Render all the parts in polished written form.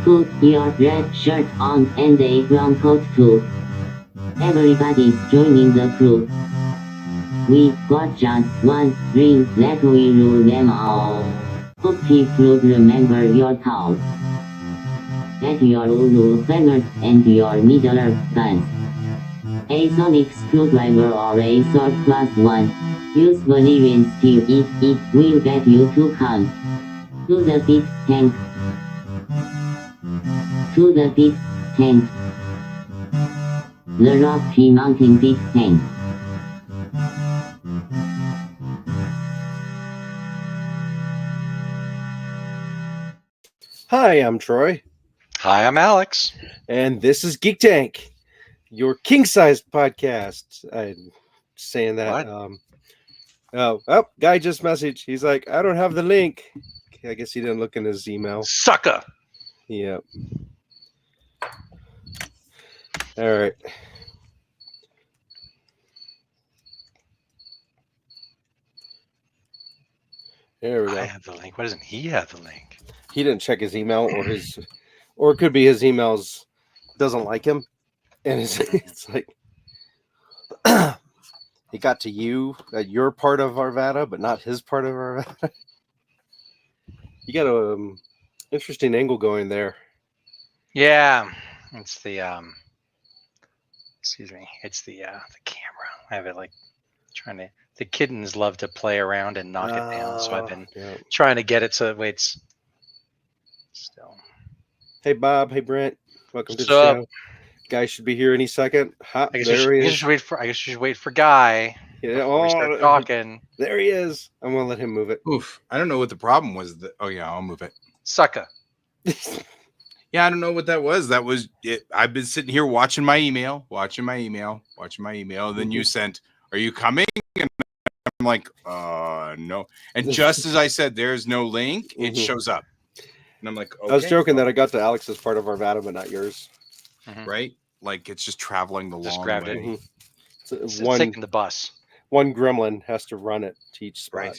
put your red shirt on and a brown coat too. Everybody's joining the crew. We got just one ring, let we rule them all. Hope you'll remember your thoughts. Get your Ulu feathers and your Middle-earth guns. A sonic screwdriver or a sword +1. Use Valerian steel if it will get you to come. To the pit, tank. To the pit, tank. The Rocky Mountain pit, tank. Hi, I'm Troy, Hi, I'm Alex. and this is Geek Tank, your king-sized podcast. I'm saying that. What? Guy just messaged. He's like, I don't have the link. I guess he didn't look in his email. Sucker. Yep. All right. There we I go. have the link. Why doesn't he have the link? He didn't check his email, or it could be his emails doesn't like him, and it's like it got to you that you're part of Arvada, but not his part of Arvada. You got a interesting angle going there. Yeah, it's the excuse me. It's the camera. I have it like trying to. The kittens love to play around and knock it down, so I've been trying to get it so it waits. Still. Hey Bob, hey Brent, welcome to the What's up? show. Guy should be here any second. Ha, I guess there he you is. should wait for. I guess you should wait for Guy Yeah, before we start talking. There he is. I'm gonna let him move it. Oof. I don't know what the problem was. Oh, yeah, I'll move it. Sucker. Yeah, I don't know what that was. That was it. I've been sitting here watching my email. Then you sent, are you coming? And I'm like, no. And just as I said, there's no link, it shows up. And I'm like, okay. I was joking that I got to Alex's part of Arvada, but not yours. Right? Like it's just traveling the long grabbed way. it. It's It's taking the bus. One gremlin has to run it to each spot.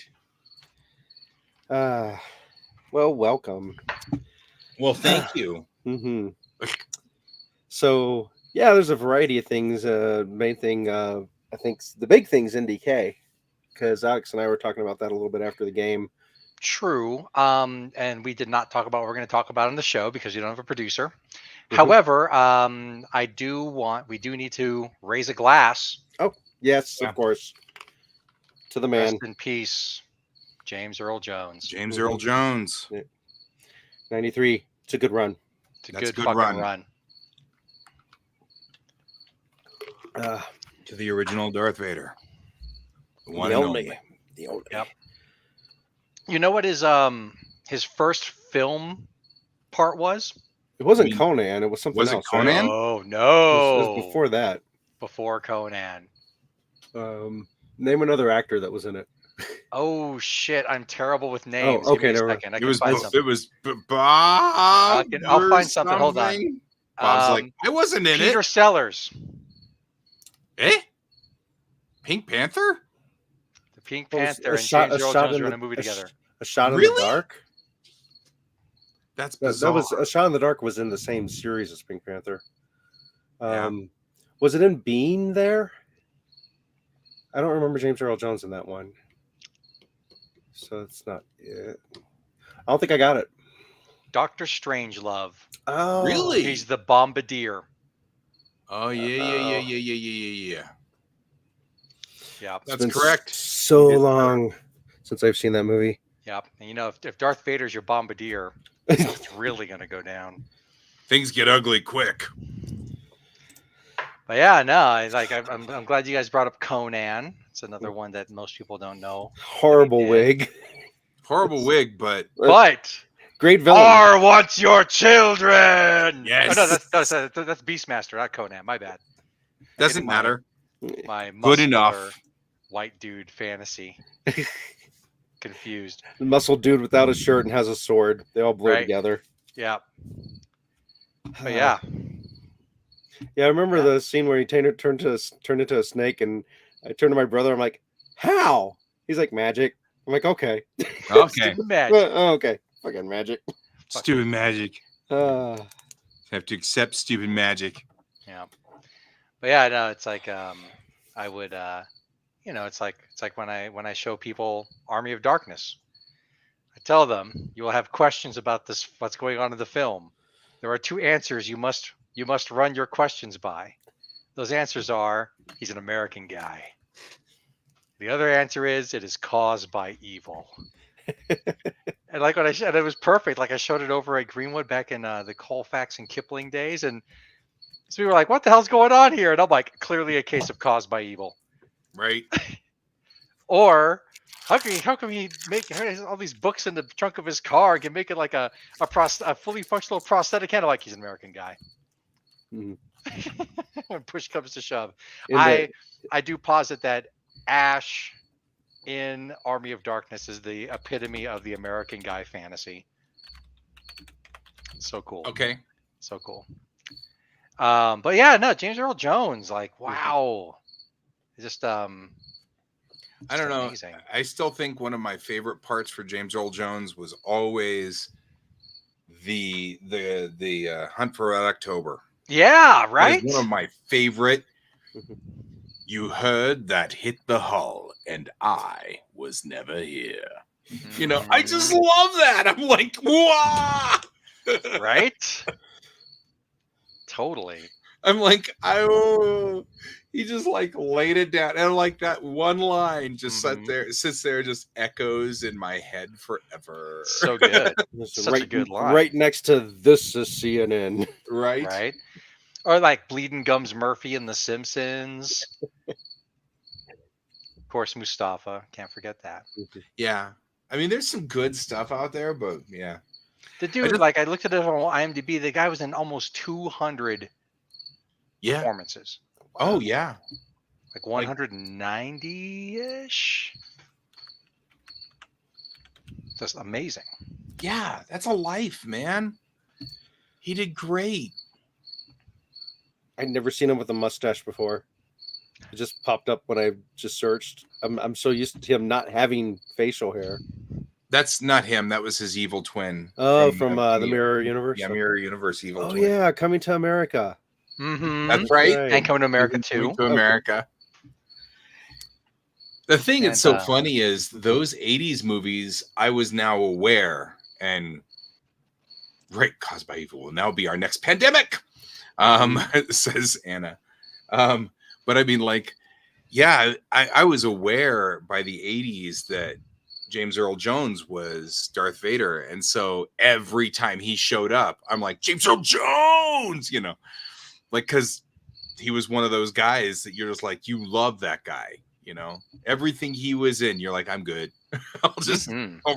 Right. Well, welcome. Well, thank you. So, yeah, there's a variety of things. Main thing, I think the big thing's NDK, because Alex and I were talking about that a little bit after the game. True. And we did not talk about what we're going to talk about on the show because you don't have a producer. However, we do need to raise a glass. Oh, yes, of course. To the man. Rest in peace, James Earl Jones. James Earl Jones. 93. It's a good run. It's a good fucking run. To the original Darth Vader. The one The and only. only. The only. Yep. You know what his first film part was? It wasn't Conan. It was something else. Was it Conan? Oh no! It was before that. Before Conan. Name another actor that was in it. Oh shit! I'm terrible with names. Oh, okay, Give me a never second. I It can was find something. Bob. I'll find something. Hold on. Bob's like, I wasn't in Peter it. Sellers. Pink Panther? The Pink Well, Panther and James Earl Jones are in a movie together. A Shot in Really? the Dark? That's That bizarre. was A Shot in the Dark was in the same series as Pink Panther. Yeah. Was it in Bean there? I don't remember James Earl Jones in that one. So it's not it. I don't think I got it. Dr. Strangelove. Oh, Really? He's the bombardier. Oh, yeah. Yeah. It's That's been correct. So long since I've seen that movie. Yep. And you know, if Darth Vader's your bombardier, it's really gonna go down. Things get ugly quick. But yeah, no, it's like I'm glad you guys brought up Conan. It's another one that most people don't know. Horrible wig. Horrible wig, but great villain. R wants your children. Yes. Oh, no, that's Beastmaster, not Conan. My bad. Doesn't matter. My Good enough. White dude fantasy. Confused. The muscle dude without a shirt and has a sword. They all blur together. Yeah. But yeah. Yeah, I remember the scene where he turned into a snake, and I turned to my brother. I'm like, "How?" He's like, "Magic." I'm like, "Okay." Okay. Magic. Okay. Fucking magic. Stupid magic. Have to accept stupid magic. Yeah. But yeah, no, it's like I would it's like when I show people Army of Darkness. I tell them you will have questions about this what's going on in the film. There are two answers you must run your questions by. Those answers are he's an American guy. The other answer is it is caused by evil. And like when and it was perfect. Like I showed it over at Greenwood back in the Colfax and Kipling days, and so we were like, "What the hell's going on here?" And I'm like, "Clearly a case of caused by evil." Right. Or how come he make all these books in the trunk of his car and can make it like a fully functional prosthetic hand? Like he's an American guy. When push comes to shove, I do posit that Ash in Army of Darkness is the epitome of the American guy fantasy. So cool. Okay. So cool. But yeah, no, James Earl Jones, like wow, just I don't know. amazing. I still think one of my favorite parts for James Earl Jones was always the Hunt for Red October. Yeah, right. One of my favorite. You heard that hit the hull, and I was never here. You know, I just love that. I'm like, wow. Right? Totally. I'm like, he just like laid it down, and like that one line just sits there, just echoes in my head forever. So good. Such a good line. Right next to this is CNN. Right. Right. Or like Bleeding Gums Murphy in The Simpsons. Of course, Mustafa. Can't forget that. Yeah. I mean, there's some good stuff out there, but yeah. The dude, I looked at it on IMDb. The guy was in almost 200 performances. Oh, yeah. Like 190-ish. Just amazing. Yeah, that's a life, man. He did great. I'd never seen him with a mustache before. It just popped up when I just searched. I'm so used to him not having facial hair. That's not him. That was his evil twin. Oh, from the Mirror Universe? Yeah, Mirror Universe evil twin. Oh, yeah, Coming to America. That's right. And Coming to America, too. Coming to America. The thing that's so funny is those 80s movies, I was now aware, and caused by evil will now be our next pandemic, says Anna. But I mean, like, yeah, I was aware by the 80s that James Earl Jones was Darth Vader. And so every time he showed up, I'm like, James Earl Jones, you know, like, because he was one of those guys that you're just like, you love that guy, you know, everything he was in, you're like, I'm good. I'll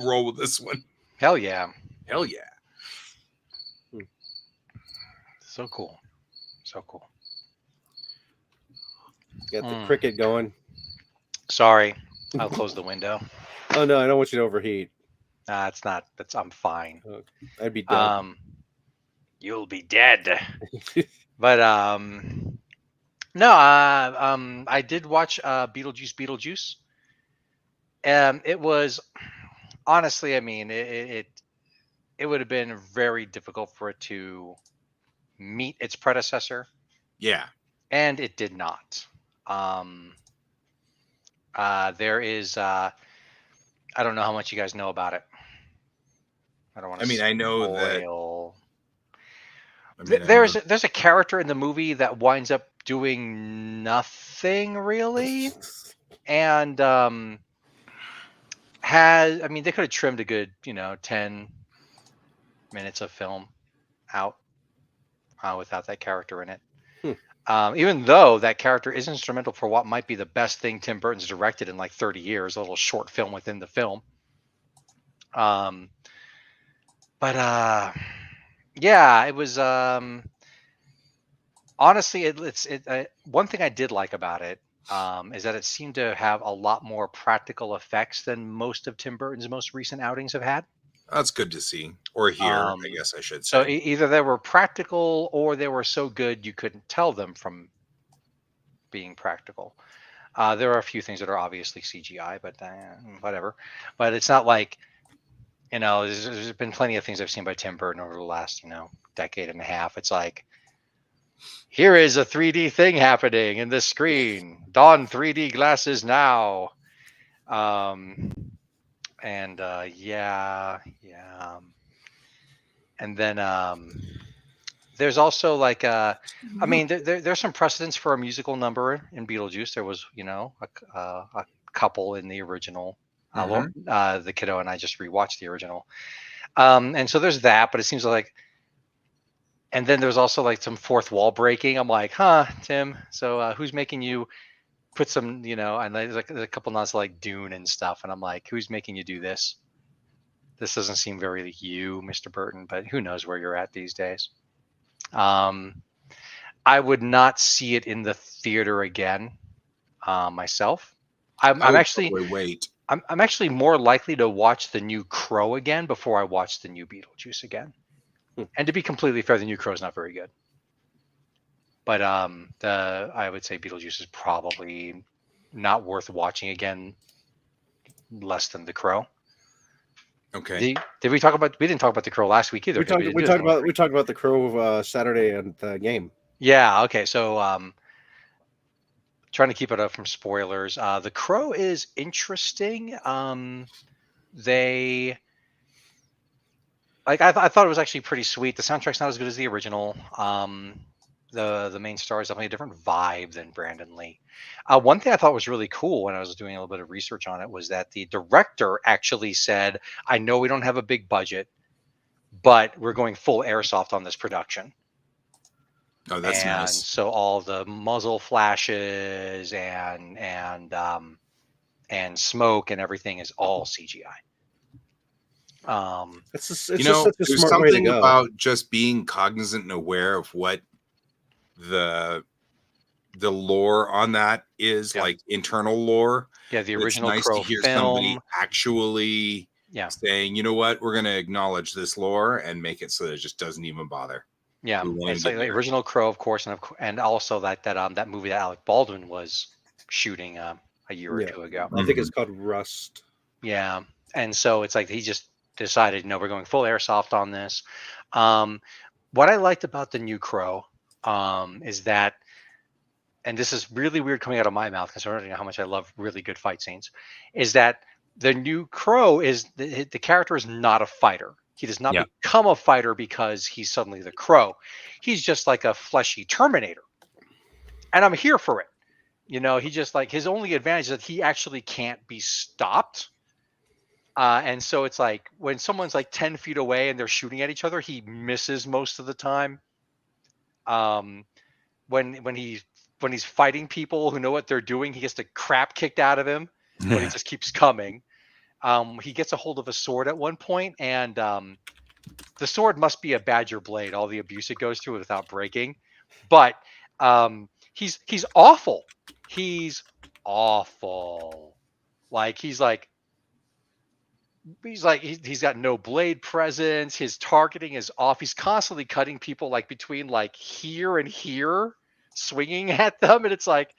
roll with this one. Hell yeah. Hell yeah. So cool. So cool. Got the cricket going. Sorry. I'll close the window. Oh, no, I don't want you to overheat. It's not. I'm fine. I'd be dead. You'll be dead. But no, I did watch Beetlejuice. It was honestly, I mean, it would have been very difficult for it to meet its predecessor. Yeah. And it did not. There is I don't know how much you guys know about it. I don't want to. I mean, I know that. There's a character in the movie that winds up doing nothing really, and they could have trimmed a good 10 minutes of film out without that character in it. Even though that character is instrumental for what might be the best thing Tim Burton's directed in like 30 years, a little short film within the film. Yeah, it was honestly, one thing I did like about it is that it seemed to have a lot more practical effects than most of Tim Burton's most recent outings have had. That's good to see, or hear, I guess I should say. So either they were practical or they were so good you couldn't tell them from being practical. There are a few things that are obviously CGI, but whatever. But it's not like you know, there's been plenty of things I've seen by Tim Burton over the last, decade and a half. It's like, here is a 3D thing happening in this screen. Don 3D glasses now. And yeah. And then there's also like I mean, there's some precedents for a musical number in Beetlejuice. There was, a couple in the original. The kiddo and I just rewatched the original. And so there's that, but it seems like, and then there's also like some fourth wall breaking. I'm like, huh, Tim. So who's making you put some, and there's like a couple nods like Dune and stuff. And I'm like, who's making you do this? This doesn't seem very you, Mr. Burton, but who knows where you're at these days. I would not see it in the theater again myself. I'm actually wait. I'm actually more likely to watch the new Crow again before I watch the new Beetlejuice again. And to be completely fair, the new Crow is not very good. But I would say Beetlejuice is probably not worth watching again, less than the Crow. Okay. Did we talk about? We didn't talk about the Crow last week either. We talked about the Crow Saturday and the game. Yeah. Okay. So trying to keep it up from spoilers. The Crow is interesting. They like I thought it was actually pretty sweet. The soundtrack's not as good as the original. The main star is definitely a different vibe than Brandon Lee. One thing I thought was really cool when I was doing a little bit of research on it was that the director actually said, "I know we don't have a big budget, but we're going full airsoft on this production." Oh, that's nice. So all the muzzle flashes and smoke and everything is all CGI. It's just there's such a smart way to something go. about just being cognizant and aware of what the lore on that is, like internal lore. Yeah, the original it's nice Crow to hear film. somebody actually saying, you know what, we're going to acknowledge this lore and make it so that it just doesn't even bother. Yeah, it's like the original Crow, of course, and also that movie that Alec Baldwin was shooting a year or two ago. I think it's called Rust. Yeah, and so it's like he just decided, no, we're going full airsoft on this. What I liked about the new Crow is that, and this is really weird coming out of my mouth considering how much I love really good fight scenes, is that the new Crow is the character is not a fighter. He does not become a fighter because he's suddenly the Crow. He's just like a fleshy Terminator. And I'm here for it. He just like his only advantage is that he actually can't be stopped. And so it's like when someone's like 10 feet away and they're shooting at each other, he misses most of the time. When he's fighting people who know what they're doing, he gets the crap kicked out of him, but he just keeps coming. He gets a hold of a sword at one point, and the sword must be a badger blade, all the abuse it goes through without breaking. But he's awful. He's awful. He's got no blade presence. His targeting is off. He's constantly cutting people between here and here, swinging at them, and it's like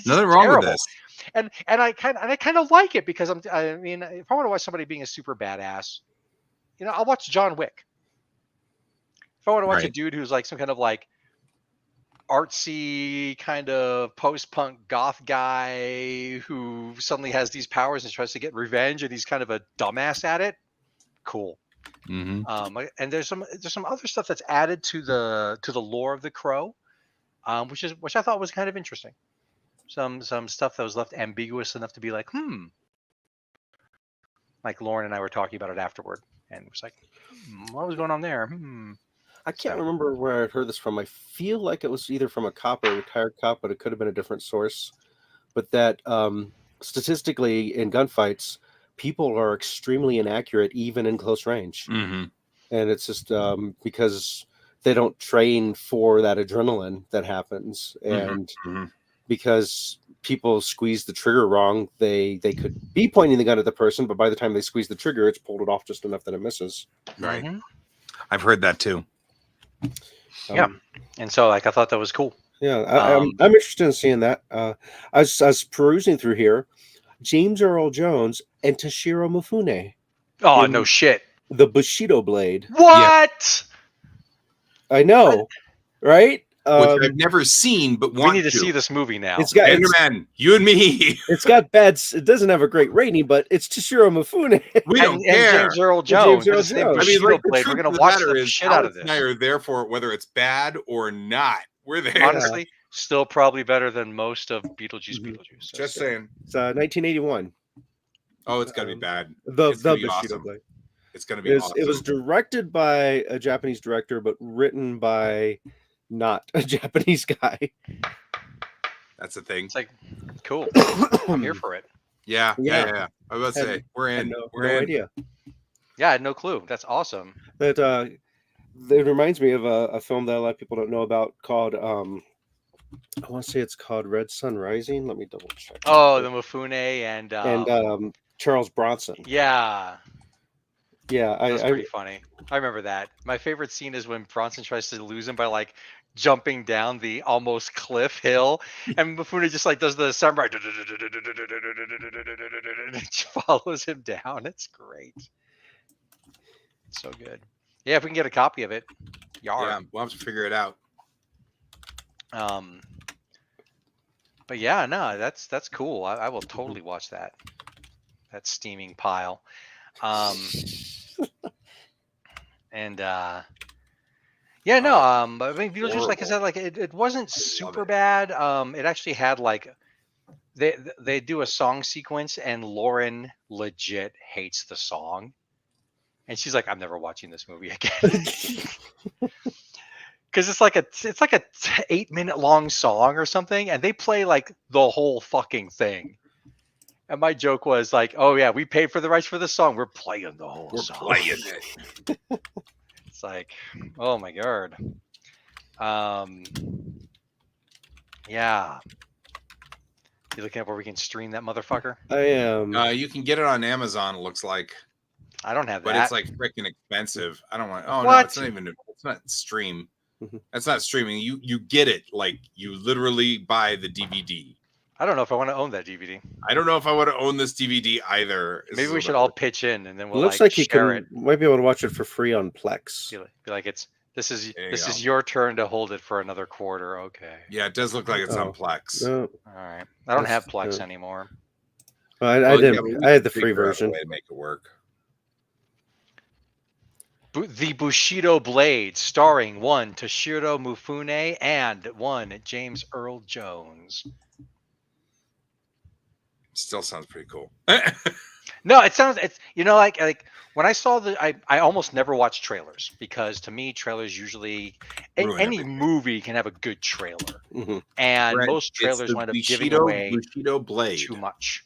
nothing wrong with this. And I kind of like it because if I want to watch somebody being a super badass, I'll watch John Wick. If I want to watch a dude who's some kind of artsy kind of post-punk goth guy who suddenly has these powers and tries to get revenge, and he's kind of a dumbass at it, cool. And there's some other stuff that's added to the lore of the Crow, which I thought was kind of interesting. Some stuff that was left ambiguous enough to be like Lauren and I were talking about it afterward, and it was like, what was going on there? I can't remember where I heard this from. I feel like it was either from a cop or a retired cop, but it could have been a different source. But that statistically in gunfights, people are extremely inaccurate even in close range. And it's just because they don't train for that adrenaline that happens. And because people squeeze the trigger wrong, they could be pointing the gun at the person, but by the time they squeeze the trigger, it's pulled it off just enough that it misses. Right. I've heard that too. And so I thought that was cool. I'm interested in seeing that. I was perusing through here. James Earl Jones and Toshiro Mifune Oh, in no shit. the Bushido blade. What? I know, right? Which I've never seen, but We want need to see this movie now. It's got Enderman, you and me. it's got bad. It doesn't have a great rating, but it's Toshiro Mifune. We don't and care. James Earl James Jones. Earl It's the Jones. I mean, Bushido like, the blade. We're truth gonna of the watch matter the is, shit out of Alex this. and I are there for it, whether it's bad or not. We're there. Honestly, still probably better than most of Beetlejuice. Mhm. Beetlejuice. So Just still. saying. It's 1981. Oh, it's gonna be bad. The It's gonna be Bushido awesome. blade. It's gonna be It was, awesome. it was directed by a Japanese director, but written by not a Japanese guy. That's the thing. It's like cool. I'm here for it. Yeah. Yeah. I was about to Had- say we're Had in. no We're in. idea. Yeah, I had no clue. That's awesome. That it reminds me of a film that a lot of people don't know about called I want to say it's called Red Sun Rising. Let me double check. Oh, the Mifune and Charles Bronson. yeah, Yeah, that's I pretty funny. I remember that. My favorite scene is when Bronson tries to lose him by like jumping down the almost cliff hill, and Mifune just like does the samurai and just follows him down. It's great. It's so good. Yeah, if we can get a copy of it, yar. Yeah, we'll have to figure it out. But yeah, no, that's cool. I will totally watch that steaming pile. And yeah, no, but I mean, Beetlejuice, like I said, like it wasn't super bad. It actually had like they do a song sequence, and Lauren legit hates the song, and she's like, I'm never watching this movie again. Because it's like a 8-minute long song or something, and they play like the whole fucking thing. And my joke was like, "Oh yeah, we paid for the rights for this song. We're playing the whole song. Playing it. It's like, oh my god. Yeah. You looking up where we can stream that motherfucker? I am. You can get it on Amazon. It looks like, I don't have that. but it's like freaking expensive. I don't want. Oh no, What? it's not even. It's not stream. Mhm. That's not streaming. You get it like you literally buy the DVD. I don't know if I want to own that DVD. I don't know if I want to own this DVD either. Maybe we should all pitch in, and then It we'll looks like like you share can might be able to watch it for free on Plex. Be like this is There you go. your turn to hold it for another quarter. Okay. Yeah, it does look like it's Oh. on Plex. No, All right. I don't have That's- Plex anymore. I Well, didn't. yeah, but we I had the can free figure out a version. way to make it work. The Bushido Blade, starring one Toshiro Mifune and one James Earl Jones. Still sounds pretty cool. No, it's like when I saw I almost never watch trailers, because to me trailers usually Ruin any everything. movie can have a good trailer, Mhm. and Right, most it's trailers the wind up giving Bushido- away Bushido blade. too much.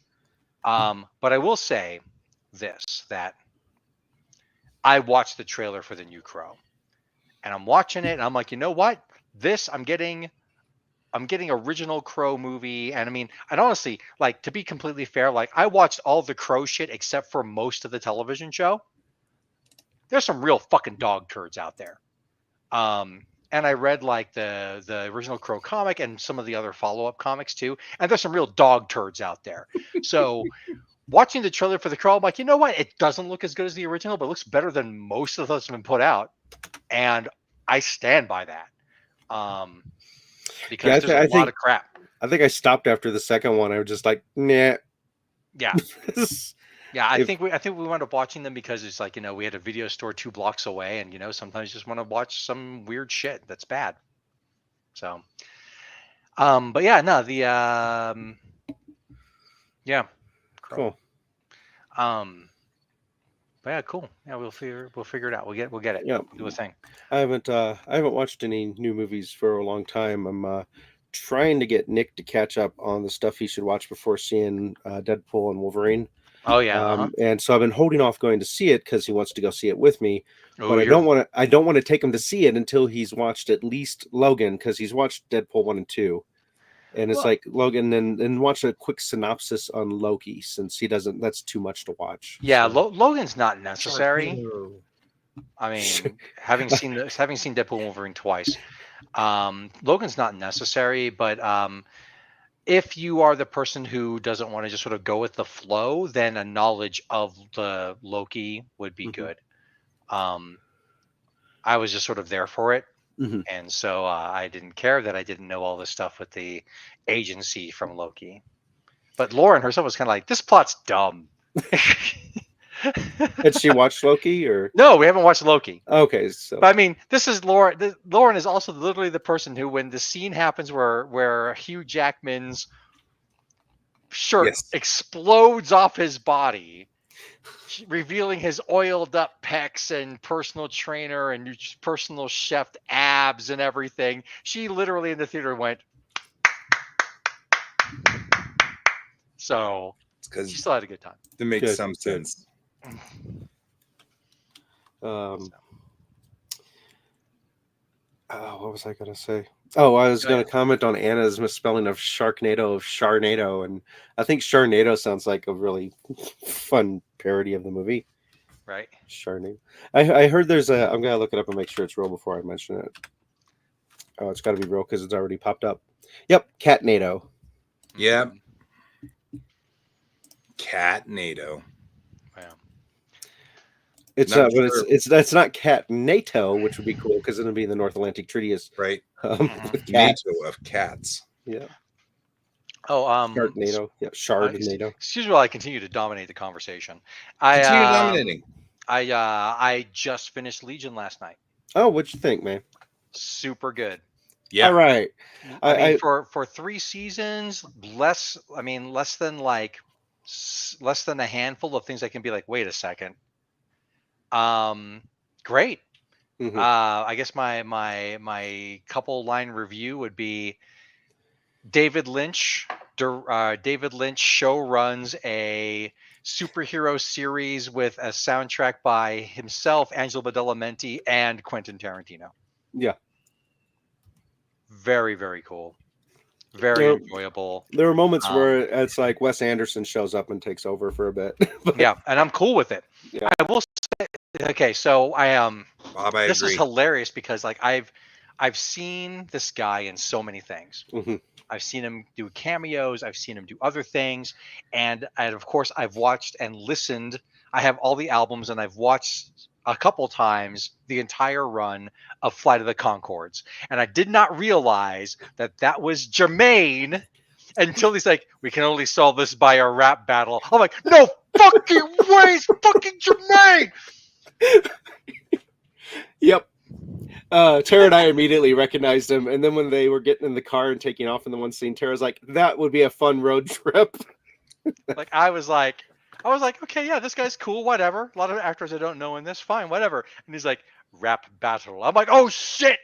But I will say this, that I watched the trailer for the new Crow, and I'm watching it, and I'm like, you know what? I'm getting original Crow movie, and I mean, and honestly, like, to be completely fair, like I watched all the Crow shit except for most of the television show. There's some real fucking dog turds out there. And I read like the original Crow comic and some of the other follow-up comics too, and there's some real dog turds out there. So watching the trailer for the Crow, I'm like, you know what? It doesn't look as good as the original, but it looks better than most of those have been put out, and I stand by that. Because Yeah, there's I a lot think- of crap. I think I stopped after the second one. I was just like, nah. Yeah, yeah. I If- think we wound up watching them because it's like, we had a video store 2 blocks away, and sometimes you just want to watch some weird shit that's bad. So, but yeah, no, the yeah, Crow. Cool. But yeah, cool. Yeah, we'll figure it out. We'll get it. Yeah. We'll do a thing. I haven't watched any new movies for a long time. I'm trying to get Nick to catch up on the stuff he should watch before seeing Deadpool and Wolverine. Oh yeah. And so I've been holding off going to see it because he wants to go see it with me. Oh, But I don't want to take him to see it until he's watched at least Logan, because he's watched Deadpool 1 and 2. And it's Well- like Logan, and watch a quick synopsis on Loki, since he doesn't. That's too much to watch. Yeah, So- Logan's not necessary. I mean, Sure. having seen Deadpool and Wolverine twice, Logan's not necessary, but if you are the person who doesn't want to just sort of go with the flow, then a knowledge of the Loki would be good. I was just sort of there for it. And so I didn't care that I didn't know all this stuff with the agency from Loki. But Lauren herself was kind of like, this plot's dumb. Had she watched Loki or? No, we haven't watched Loki. Okay, so. But I mean, this is Lauren. Lauren is also literally the person who, when the scene happens where Hugh Jackman's shirt explodes off his body, revealing his oiled up pecs and personal trainer and personal chef abs and everything. She literally in the theater went. So she still had a good time. That makes some sense. What was I going to say? Oh, I was going to comment on Anna's misspelling of Sharknado of Sharnado, and I think Sharnado sounds like a really fun parody of the movie. Right. Sharnado. I heard there's a. I'm going to look it up and make sure it's real before I mention it. Oh, it's got to be real because it's already popped up. Yep, Catnado. Yep. Catnado. Wow. It's but it's not Cat NATO, which would be cool because it'll be in the North Atlantic Treaty, right? NATO of cats. Yeah. Oh, Sharknado. Yeah, Sharknado. Excuse me while I continue to dominate the conversation. Continue dominating. I just finished Legion last night. Oh, what'd you think, man? Super good. Yeah. All right. I mean, for 3 seasons, less than a handful of things I can be like, wait a second. Great. I guess my couple line review would be David Lynch. David Lynch show runs a superhero series with a soundtrack by himself, Angelo Badalamenti, and Quentin Tarantino. Yeah. Very, very cool. Very enjoyable. There are moments where it's like Wes Anderson shows up and takes over for a bit. Yeah, and I'm cool with it. Yeah. I will say, okay, so Bob, I this agree. is hilarious because like I've seen this guy in so many things. I've seen him do cameos. I've seen him do other things, and of course I've watched and listened. I have all the albums, and I've watched a couple times the entire run of Flight of the Conchords, and I did not realize that was Jermaine until he's like, "We can only solve this by a rap battle." I'm like, "No fucking way, it's fucking Jermaine!" Yep. Tara and I immediately recognized him, and then when they were getting in the car and taking off in the one scene, Tara's like, "That would be a fun road trip." Like I was like, okay, yeah, this guy's cool, whatever. A lot of actors I don't know in this, fine, whatever. And he's like, rap battle. I'm like, oh shit.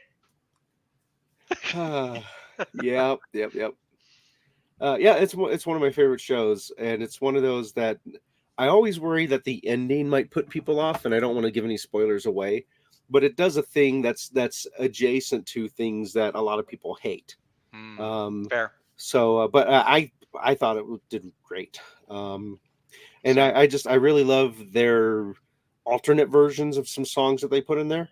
Yep. Yeah, it's one of my favorite shows, and it's one of those that I always worry that the ending might put people off, and I don't want to give any spoilers away, but it does a thing that's adjacent to things that a lot of people hate. Fair. So, but I thought it did great. And I really love their alternate versions of some songs that they put in there.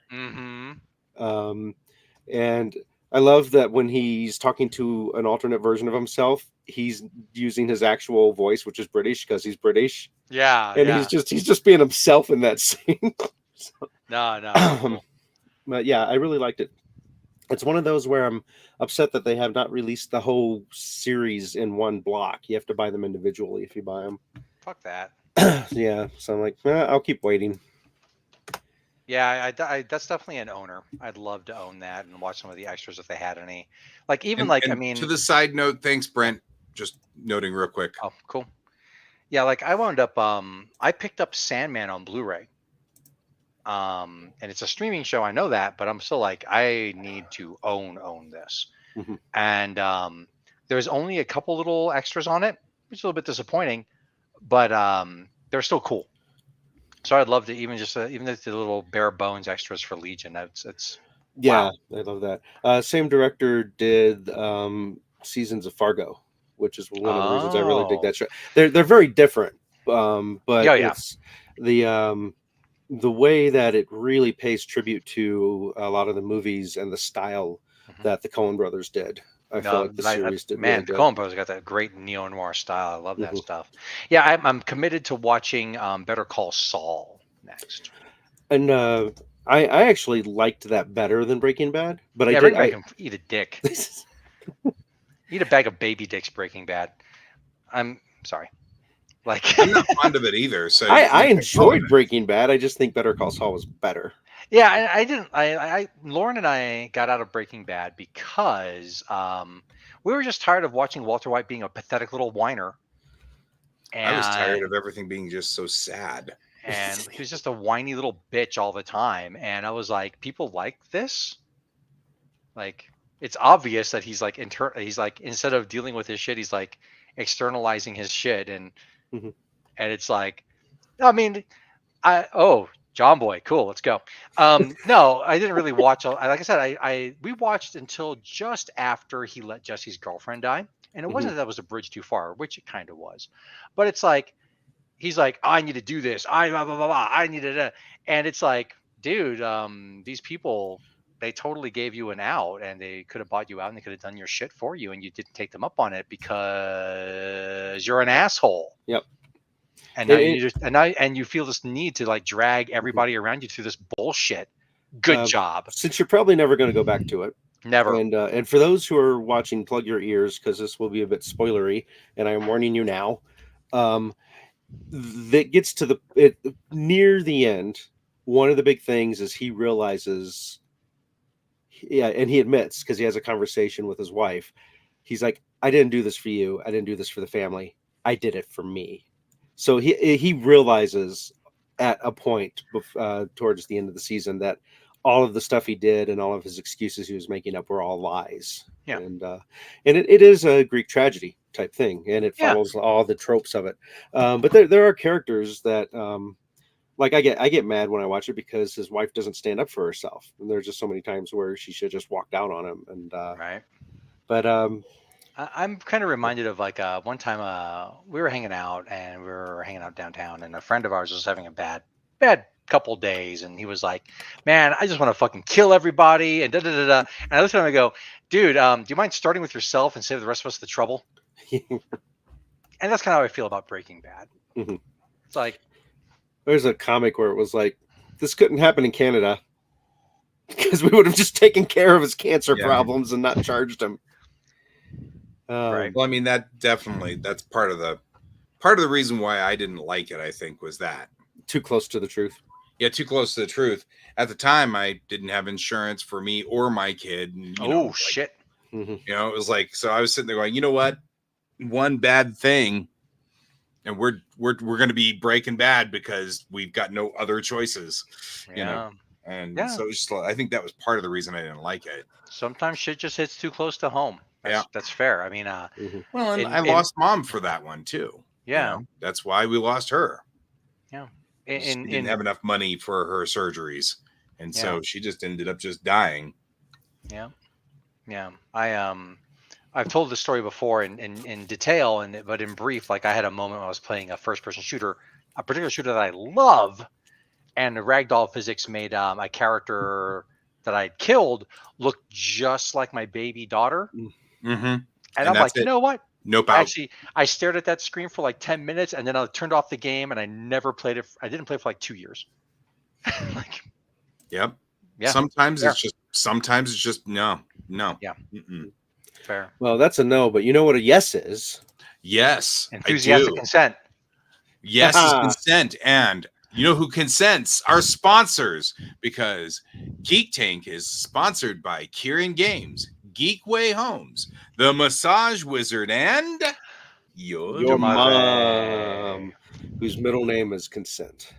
And I love that when he's talking to an alternate version of himself, he's using his actual voice, which is British because he's British. Yeah. And he's just being himself in that scene. So, no. But yeah, I really liked it. It's one of those where I'm upset that they have not released the whole series in one block. You have to buy them individually if you buy them. Fuck that. Yeah, so I'm like, I'll keep waiting. Yeah, I that's definitely an owner. I'd love to own that and watch some of the extras if they had any. Like even to the side note, thanks, Brent. Just noting real quick. Oh, cool. Yeah, like I wound up I picked up Sandman on Blu-ray. And it's a streaming show, I know that, but I'm still like, I need to own this. And there's only a couple little extras on it, which is a little bit disappointing, but they're still cool. So I'd love to even the little bare bones extras for Legion. It's yeah, wow. I love that. Same director did Seasons of Fargo, which is one of the reasons I really dig that show. They're very different, but it's the way that it really pays tribute to a lot of the movies and the style that the Coen brothers did. I feel like the series did really the good. Coen Brothers got that great neo noir style. I love that Mhm. stuff. Yeah, I'm committed to watching Better Call Saul next. And I actually liked that better than Breaking Bad, but Yeah, I Breaking Bad did. can eat a dick. Eat a bag of baby dicks. Breaking Bad. I'm sorry. Like, I'm not fond of it either. So I you enjoyed Breaking Bad. I just think Better Call Saul was better. yeah, I didn't. Lauren and I got out of Breaking Bad because we were just tired of watching Walter White being a pathetic little whiner. I was tired And of everything being just so sad. and he was just a whiny little bitch all the time. And I was like, people like this? Like, it's obvious that he's like he's like, instead of dealing with his shit, he's like externalizing his shit. And Mhm. and it's like, I mean, John Boy, cool, let's go. No, I didn't really watch. Like I said, we watched until just after he let Jesse's girlfriend die, and it wasn't that was a bridge too far, which it kind of was, but it's like he's like, I need to do this, I blah blah blah, blah. I need to, and it's like, dude, these people, they totally gave you an out, and they could have bought you out, and they could have done your shit for you, and you didn't take them up on it because you're an asshole. Yep. And now you feel this need to like drag everybody around you through this bullshit. Good job. Since you're probably never going to go back to it. Never. And for those who are watching, plug your ears because this will be a bit spoilery, and I am warning you now. That gets to near the end. One of the big things is he realizes, and he admits because he has a conversation with his wife. He's like, "I didn't do this for you. I didn't do this for the family. I did it for me." So he realizes at a point towards the end of the season that all of the stuff he did and all of his excuses he was making up were all lies. Yeah. And it is a Greek tragedy type thing, and it follows all the tropes of it. But there are characters that like I get mad when I watch it because his wife doesn't stand up for herself, and there's just so many times where she should just walk down on him. And right. But I'm kind of reminded of like one time we were hanging out downtown, and a friend of ours was having a bad couple days, and he was like, "Man, I just want to fucking kill everybody," and da da da da. And I looked at him and I go, "Dude, do you mind starting with yourself and save the rest of us the trouble?" And that's kind of how I feel about Breaking Bad. Mhm. It's like, there's a comic where it was like, this couldn't happen in Canada because we would have just taken care of his cancer problems and not charged him. Right. Well, I mean, that's part of the reason why I didn't like it, I think, was that too close to the truth. Yeah, too close to the truth. At the time, I didn't have insurance for me or my kid. And, shit. It was like, so I was sitting there going, you know what? One bad thing, and we're going to be Breaking Bad because we've got no other choices. You know. And so it's just, I think that was part of the reason I didn't like it. Sometimes shit just hits too close to home. That's fair. I mean, well, and I lost mom for that one too. Yeah, that's why we lost her. Yeah, she didn't have enough money for her surgeries, and so she just ended up just dying. Yeah. I've told this story before in detail, but in brief, like I had a moment when I was playing a first-person shooter, a particular shooter that I love, and the ragdoll physics made a character that I'd killed look just like my baby daughter. Mm-hmm. And I'm like, you know what? Nope. Actually, I stared at that screen for like 10 minutes, and then I turned off the game, and I never played it. I didn't play it for like 2 years. Yep. Yeah. Sometimes it's just no. Yeah. Mm-mm. Fair. Well, that's a no, but you know what a yes is? Yes. Enthusiastic consent. Yes is consent. And you know who consents? Our sponsors, because Geek Tank is sponsored by Kieran Games, Geekway Homes, The Massage Wizard, and your mom, whose middle name is Consent.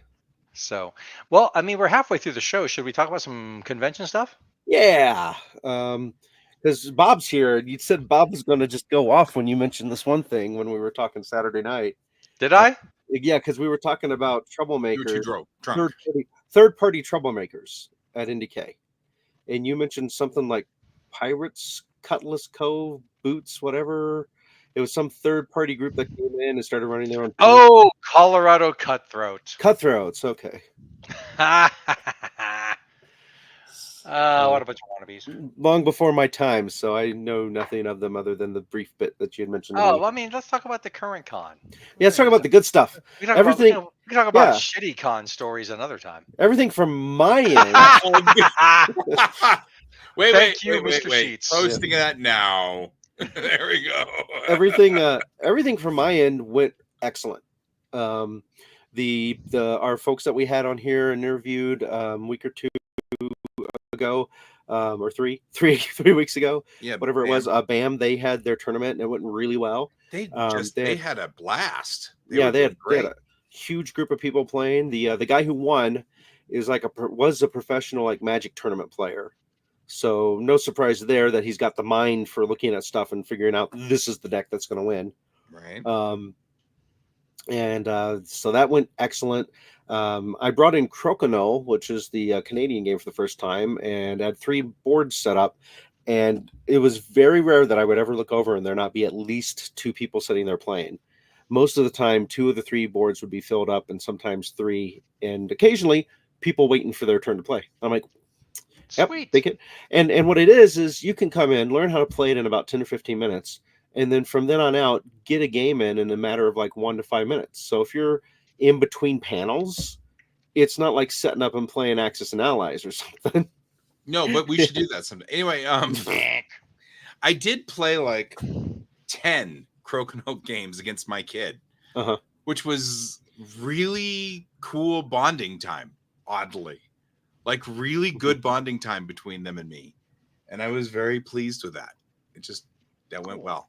So, well, I mean, we're halfway through the show. Should we talk about some convention stuff? Yeah. Because Bob's here. You said Bob was going to just go off when you mentioned this one thing when we were talking Saturday night. Did I? Yeah, because we were talking about troublemakers, third party troublemakers at IndieK, and you mentioned something like Pirates, Cutlass Cove, Boots, whatever. It was some third party group that came in and started running their own. Oh, Colorado Cutthroats. Cutthroats, okay. What a bunch of wannabes. long before my time, so I know nothing of them other than the brief bit that you had mentioned to Oh, me. well, I mean, let's talk about the current con. Yeah, let's talk about the good stuff. We can talk Everything, about, we can talk about yeah. shitty con stories another time. everything from my end. wait, Thank you, Mr. wait. Sheets. Posting that now. There we go. everything from my end went excellent. Our folks that we had on here and interviewed a week or two ago, or three weeks ago, Yeah, whatever it was, BAM, they had their tournament and it went really well. They had a blast. They had great. a huge group of people playing. The guy who won is was a professional like Magic tournament player. So no surprise there that he's got the mind for looking at stuff and figuring out this is the deck that's going to win. Right. So that went excellent. I brought in Crokinole, which is the Canadian game for the first time, and had 3 boards set up. And it was very rare that I would ever look over and there not be at least 2 people sitting there playing. Most of the time, 2 of the 3 boards would be filled up, and sometimes 3, and occasionally people waiting for their turn to play. I'm like, yep, Sweet. they can. And what it is you can come in, learn how to play it in about 10 or 15 minutes. And then from then on out, get a game in a matter of like 1 to 5 minutes. So if you're in between panels, it's not like setting up and playing Axis and Allies or something. No, but we should do that someday. Anyway, I did play like 10 Crokinole games against my kid, which was really cool bonding time, oddly. Like really good bonding time between them and me. And I was very pleased with that. That went well.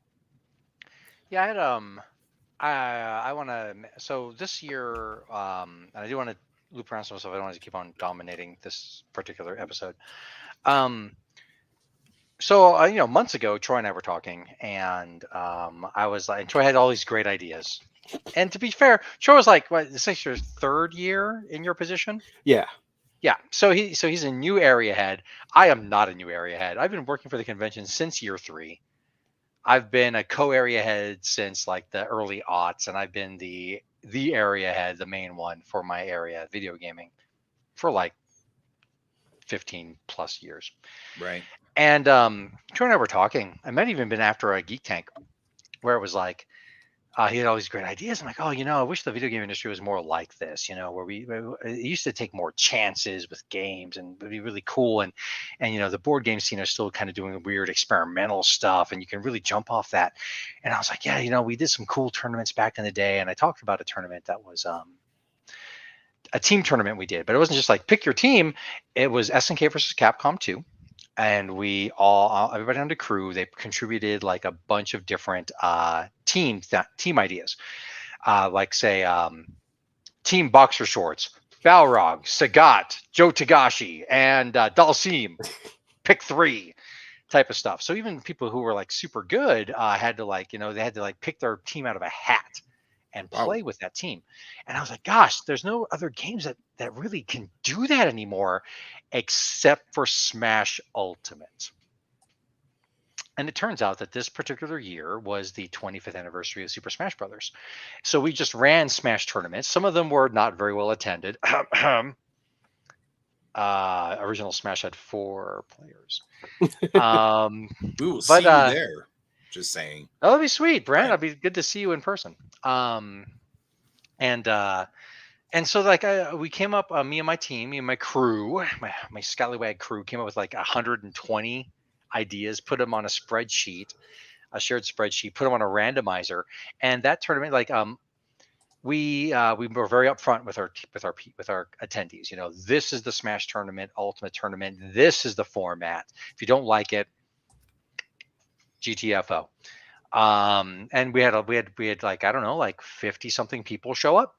Yeah, I had I want to. So this year, I do want to loop around some stuff. I don't want to keep on dominating this particular episode. So months ago, Troy and I were talking, and I was like, and Troy had all these great ideas. And to be fair, Troy was like, "What? This is your 3rd year in your position?" Yeah. Yeah. So he's a new area head. I am not a new area head. I've been working for the convention since year 3. I've been a co-area head since like the early aughts, and I've been the area head, the main one for my area, video gaming, for like 15 plus years. Right. And Troy and I were talking. I might have even been after a Geek Tank, where it was like he had all these great ideas. I'm like, oh, I wish the video game industry was more like this, where it used to take more chances with games and it'd be really cool. And the board game scene is still kind of doing weird experimental stuff, and you can really jump off that. And I was like, yeah, we did some cool tournaments back in the day. And I talked about a tournament that was a team tournament we did, but it wasn't just like pick your team. It was SNK versus Capcom 2. And we everybody on the crew, they contributed like a bunch of different team ideas, like say team boxer shorts, Balrog, Sagat, Joe Tagashi, and Dalsim, pick 3 type of stuff. So even people who were like super good had to they had to pick their team out of a hat and play with that team. And I was like, gosh, there's no other games that really can do that anymore except for Smash Ultimate. And it turns out that this particular year was the 25th anniversary of Super Smash Brothers. So we just ran Smash tournaments. Some of them were not very well attended. Original Smash had 4 players. We will see you there. Just saying. That'll be sweet, Brent. It'll be good to see you in person. And so we came up, me and my team, me and my crew, my Scallywag crew came up with like 120 ideas, put them on a spreadsheet, a shared spreadsheet, put them on a randomizer. And that tournament, we were very upfront with our attendees. This is the Smash tournament, Ultimate tournament. This is the format. If you don't like it, GTFO. And we had like, I don't know, like 50 something people show up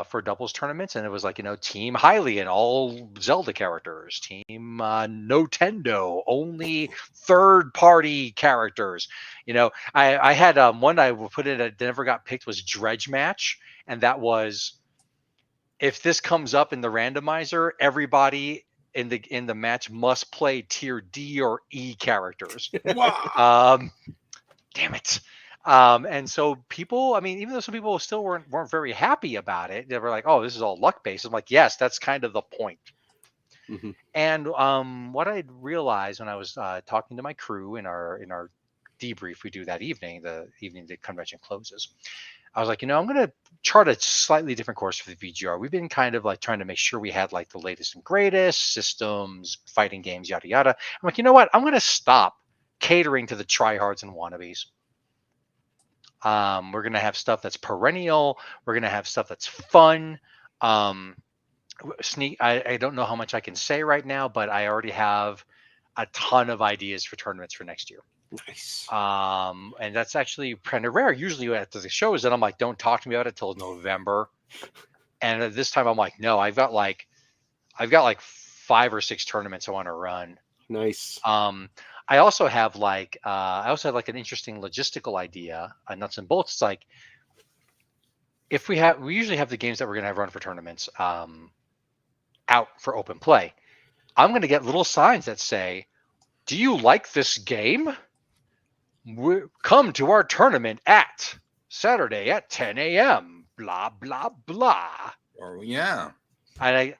for doubles tournaments, and it was like Team Hylian, all Zelda characters, Team Nintendo, only 3rd-party characters. I had one I put in that never got picked was Dredge Match, and that was if this comes up in the randomizer, everybody in the match must play tier D or E characters. Damn it. And so people, even though some people still weren't very happy about it, they were like, oh, this is all luck based. I'm like, yes, that's kind of the point. Mhm. And what I realized when I was talking to my crew in our debrief we do that evening, the evening the convention closes, I was like, I'm going to chart a slightly different course for the VGR. We've been kind of like trying to make sure we had like the latest and greatest systems, fighting games, yada yada. I'm like, you know what? I'm going to stop catering to the tryhards and wannabes. We're going to have stuff that's perennial. We're going to have stuff that's fun. I don't know how much I can say right now, but I already have a ton of ideas for tournaments for next year. Nice. And that's actually kind of rare. Usually after the shows, then I'm like, don't talk to me about it till November. And at this time I'm like, no, I've got like 5 or 6 tournaments I want to run. Nice. I also have like an interesting logistical idea, nuts and bolts. It's like we usually have the games that we're gonna have run for tournaments out for open play. I'm gonna get little signs that say, "Do you like this game? Come to our tournament at Saturday at 10 a.m. Blah blah blah." Or yeah. I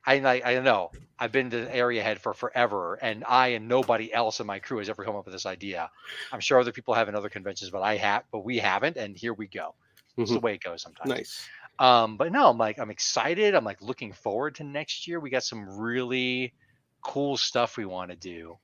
know I've been to the area head for forever, and I and nobody else in my crew has ever come up with this idea. I'm sure other people have in other conventions, but we haven't, and here we go. It's the way it goes sometimes. Nice. But no, I'm excited. I'm like looking forward to next year. We got some really cool stuff we want to do.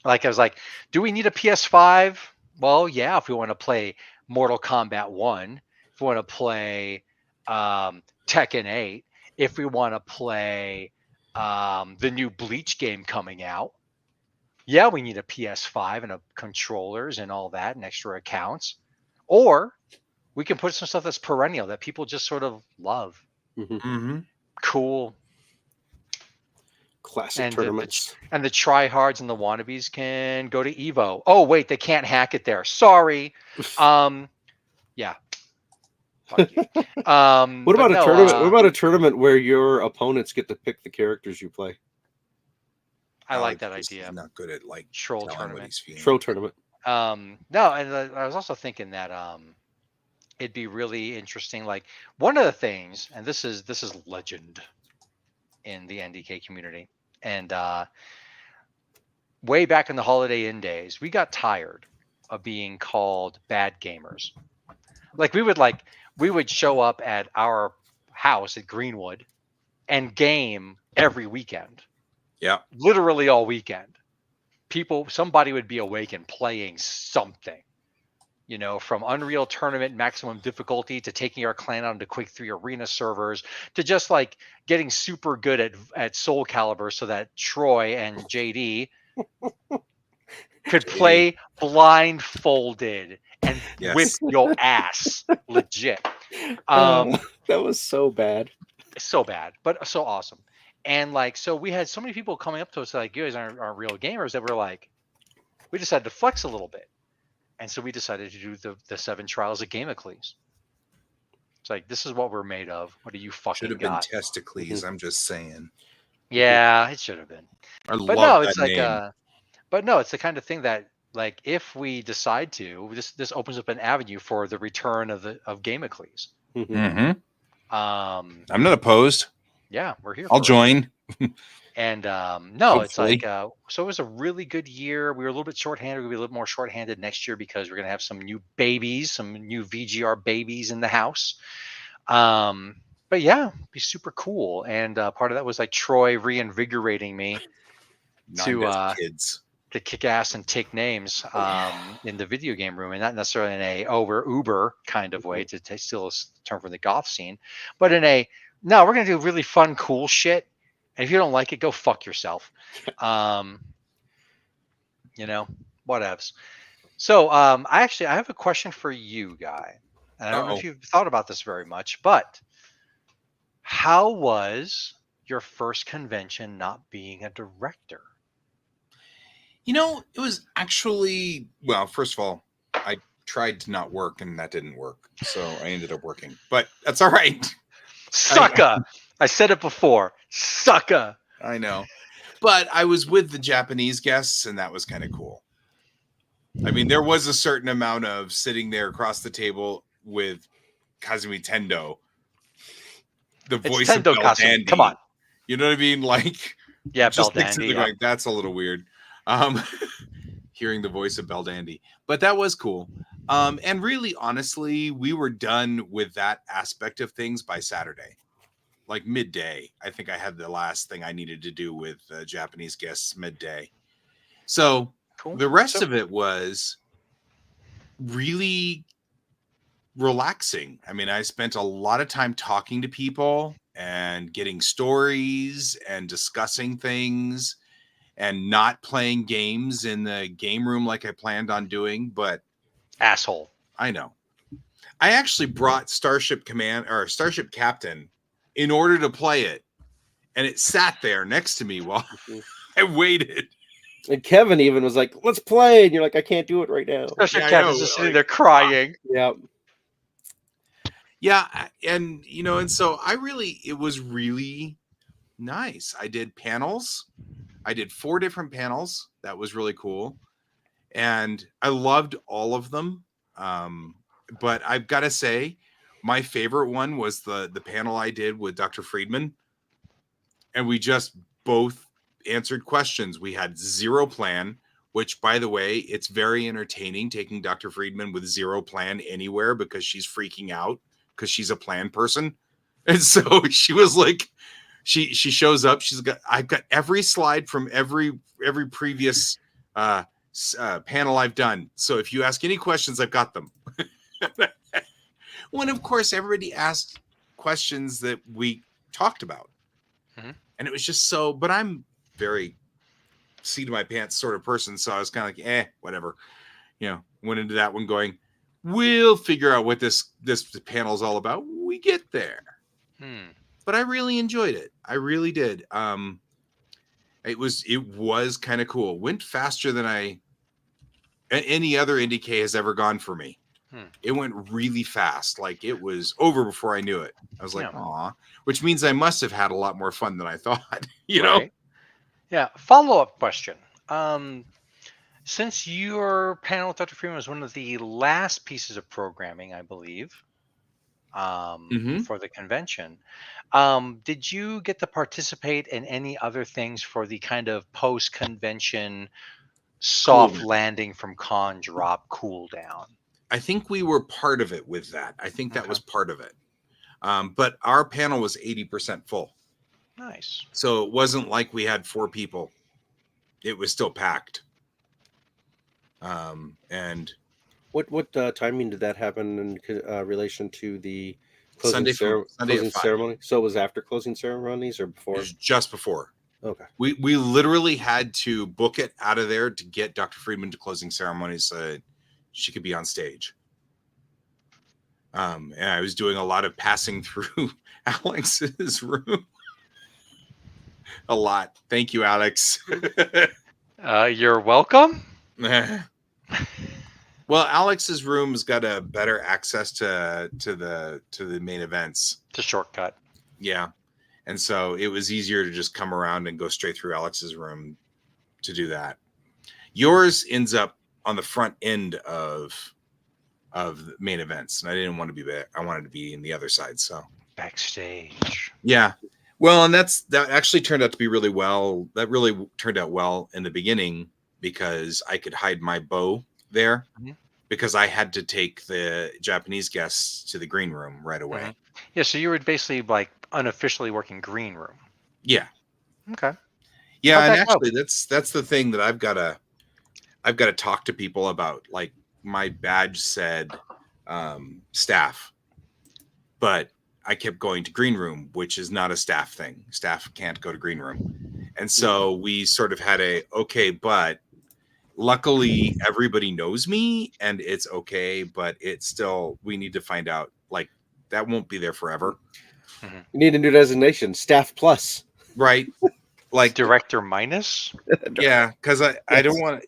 Like I was like, do we need a PS5? Well, yeah, if we want to play Mortal Kombat 1, if we want to play Tekken 8, if we want to play the new Bleach game coming out, yeah, we need a PS5 and controllers and all that and extra accounts. Or we can put some stuff that's perennial that people just sort of love. Mm-hmm. Cool. Classic And tournaments. the tryhards and the wannabes can go to Evo. Oh, wait, they can't hack it there. Sorry. Yeah. Fuck you. What about a tournament? What about a tournament where your opponents get to pick the characters you play? I like that idea. He's not good at like Troll telling tournament. what he's feeling. Troll tournament. No, and I was also thinking that it'd be really interesting. Like one of the things, and this is legend in the NDK community, and way back in the Holiday Inn days, we got tired of being called bad gamers. Like we would show up at our house at Greenwood and game every weekend. Yeah. Literally all weekend. Somebody would be awake and playing something, from Unreal Tournament maximum difficulty to taking our clan out into Quake 3 arena servers to just like getting super good at Soul Calibur so that Troy and JD could play blindfolded and whip your ass. Legit. That was so bad. So bad, but so awesome. And like, so we had so many people coming up to us like, you guys aren't real gamers, that we're like, we decided to flex a little bit. And so we decided to do the 7 trials of Gamecles. It's like, this is what we're made of. What do you fucking Should have got? been Testicles. I'm just saying. Yeah, it should have been. I But love no, that it's like, name. it's the kind of thing that, like, if we decide to, this opens up an avenue for the return of Gamecles. Mm-hmm. I'm not opposed. Yeah, we're here. I'll join. And Hopefully. it's like so it was a really good year. We were a little bit shorthanded. We'll be a little more shorthanded next year because we're gonna have some new VGR babies in the house. But yeah, be super cool. And part of that was like Troy reinvigorating me to kids to kick ass and take names in the video game room, and not necessarily in we're Uber kind of way to steal a term from the goth scene, but in a no, we're gonna do really fun, cool shit. And if you don't like it, go fuck yourself. Whatevs. So I have a question for you, Guy. And I don't know if you've thought about this very much, but how was your first convention not being a director? It was actually, well, first of all, I tried to not work and that didn't work. So I ended up working, but that's all right. Sucker! I said it before. Sucker! I know. But I was with the Japanese guests and that was kind of cool. I mean, there was a certain amount of sitting there across the table with Kazumi Tendo. The voice of Bell Dandy. Come on. You know what I mean? Like, Yeah, just Bell like Dandy. sitting Yeah. going, that's a little weird. Um, hearing the voice of Bell Dandy, but that was cool. And really, honestly, we were done with that aspect of things by Saturday, like midday. I think I had the last thing I needed to do with Japanese guests midday. So Cool. the rest So- of it was really relaxing. I mean, I spent a lot of time talking to people and getting stories and discussing things and not playing games in the game room like I planned on doing. But Asshole. I know. I actually brought Starship Command or Starship Captain in order to play it, and it sat there next to me while I waited. And Kevin even was like, "Let's play," and you're like, "I can't do it right now." Especially Yeah, I Kevin's know, just sitting like, there crying. Yeah. Yeah, and and so it was really nice. I did panels. I did 4 different panels. That was really cool. And I loved all of them. But I've got to say, my favorite one was the panel I did with Dr. Friedman. And we just both answered questions. We had zero plan, which, by the way, it's very entertaining taking Dr. Friedman with zero plan anywhere because she's freaking out because she's a plan person. And so she was like, she shows up. I've got every slide from every previous panel I've done. So if you ask any questions, I've got them. When, of course, everybody asked questions that we talked about. Mhm. And it was just so, but I'm very seat of my pants sort of person. So I was kind of like, whatever, went into that one going, we'll figure out what this panel is all about. We get there. But I really enjoyed it. I really did. It was kind of cool. Went faster than any other IndieK has ever gone for me. It went really fast. Like, it was over before I knew it. I was like, Yeah. aw, which means I must have had a lot more fun than I thought, Right. Yeah. Follow-up question. Since your panel with Dr. Freeman was one of the last pieces of programming, I believe, Mhm. for the convention, did you get to participate in any other things for the kind of post-convention soft Cool. landing from con drop cool down? I think we were part of it with that. I think that Okay. was part of it. But our panel was 80% full. Nice. So it wasn't like we had 4 people. It was still packed. And What timing did that happen in relation to the Sunday closing at 5. ceremony? So it was after closing ceremonies or It before? was just before. Okay. We literally had to book it out of there to get Dr. Friedman to closing ceremonies so she could be on stage. And I was doing a lot of passing through Alex's room. A lot. Thank you, Alex. You're welcome. Well, Alex's room's got a better access to the main events. It's a shortcut. Yeah. And so it was easier to just come around and go straight through Alex's room to do that. Yours ends up on the front end of the main events, and I didn't want to be there. I wanted to be in the other side. So backstage. Yeah. Well, and that actually turned out to be really well. That really turned out well in the beginning because I could hide my bow there because I had to take the Japanese guests to the green room right away. Yeah, so you were basically like unofficially working green room. Yeah. Okay. Yeah, How'd and that go? actually that's the thing that I've got to talk to people about. Like, my badge said staff, but I kept going to green room, which is not a staff thing. Staff can't go to green room. And so we sort of had but luckily everybody knows me and it's okay, but it's still, we need to find out, like, that won't be there forever. You need a new designation, staff plus. Right. Like director minus. Yeah. Cause I don't want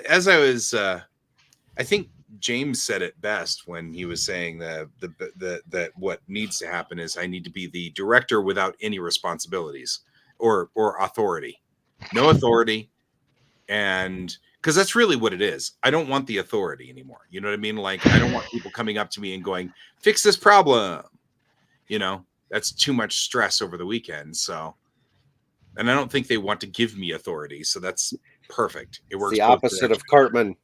as I was, I think James said it best when he was saying that what needs to happen is I need to be the director without any responsibilities or authority, no authority. And because that's really what it is. I don't want the authority anymore. You know what I mean? Like, I don't want people coming up to me and going, fix this problem. You know, that's too much stress over the weekend. So, and I don't think they want to give me authority. So that's perfect. It It's works the both opposite of directions. Cartman.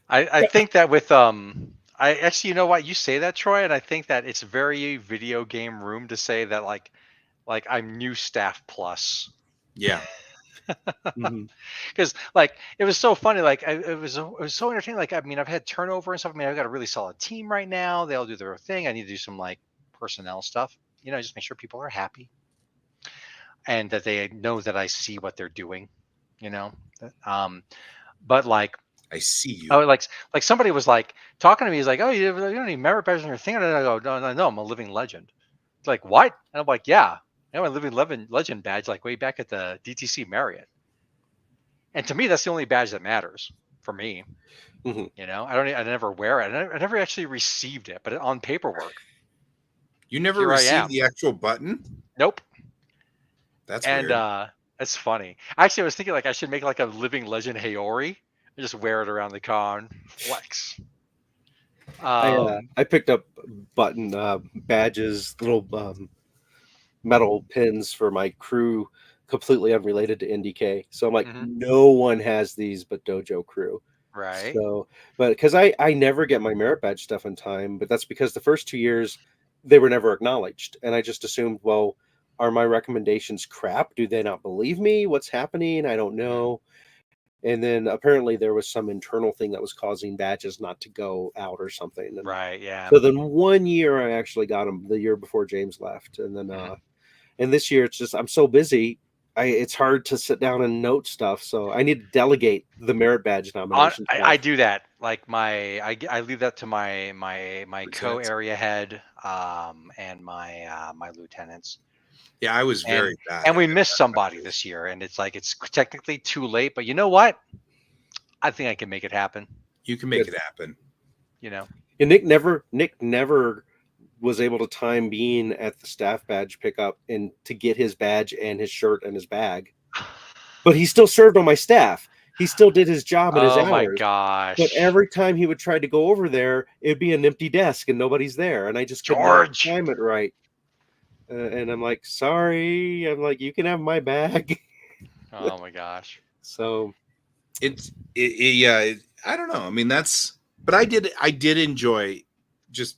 I think that with I actually, you know what, you say that, Troy, and I think that it's very video game room to say that like I'm new staff plus. Yeah. Mhm. Because like it was so funny, like it was so entertaining. Like I mean, I've had turnover and stuff. I mean, I've got a really solid team right now. They all do their thing. I need to do some like personnel stuff. You know, just make sure people are happy and that they know that I see what they're doing. You know, but like I see you. oh, like somebody was like talking to me. He's like, oh, you don't need merit badges on your thing. And I go, no, I'm a living legend. It's like what? And I'm like, yeah, I have a living legend badge, like way back at the DTC Marriott. And to me, that's the only badge that matters for me. Mhm. You know, I never wear it. I never actually received it, but on paperwork, You never here I received am. the actual button? Nope. That's And weird. that's funny. Actually, I was thinking like I should make like a living legend Haori and just wear it around the con, flex. I picked up button badges, little metal pins for my crew, completely unrelated to NDK. So I'm like, Mhm. no one has these but Dojo Crew. Right. So, but because I never get my merit badge stuff in time, but that's because the first 2 years they were never acknowledged, and I just assumed, well, are my recommendations crap? Do they not believe me? What's happening? I don't know. And then apparently there was some internal thing that was causing badges not to go out or something. And Right. Yeah. so then 1 year I actually got them, the year before James left, and then Mhm. and this year it's just I'm so busy. It's hard to sit down and note stuff, so I need to delegate the merit badge nomination I stuff. do that. Like I leave that to my co Lieutenants? area head, and my lieutenants. Yeah, I was And very bad and at we it. missed somebody this year, and it's like it's technically too late. But you know what? I think I can make it happen. You can make Good. it happen. You know. And Nick never was able to time being at the staff badge pickup and to get his badge and his shirt and his bag. But he still served on my staff. He still did his job and his Oh my hours. But gosh, every time he would try to go over there, it'd be an empty desk and nobody's there, and I just could not George. time it right. And I'm like, sorry. I'm like, you can have my bag. Oh my gosh. So Yeah, I don't know. I mean, but I did enjoy just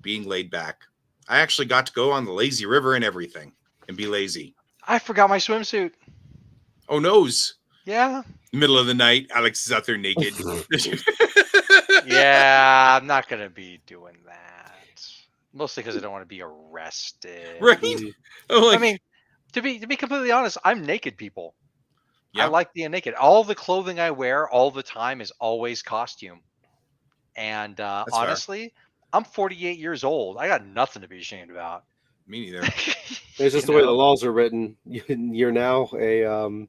being laid back. I actually got to go on the lazy river and everything and be lazy. I forgot my swimsuit. Oh, noes. Yeah. Middle of the night, Alex is out there naked. Yeah, I'm not gonna be doing that. Mostly because I don't want to be arrested. Right? mm, I'm like, I mean, to be completely honest, I'm naked, people. I yeah, like being naked. All the clothing I wear all the time is always costume. And that's fair. honestly, I'm 48 years old. I got nothing to be ashamed about. Me neither. it's just You the way the know? laws are written. You're now a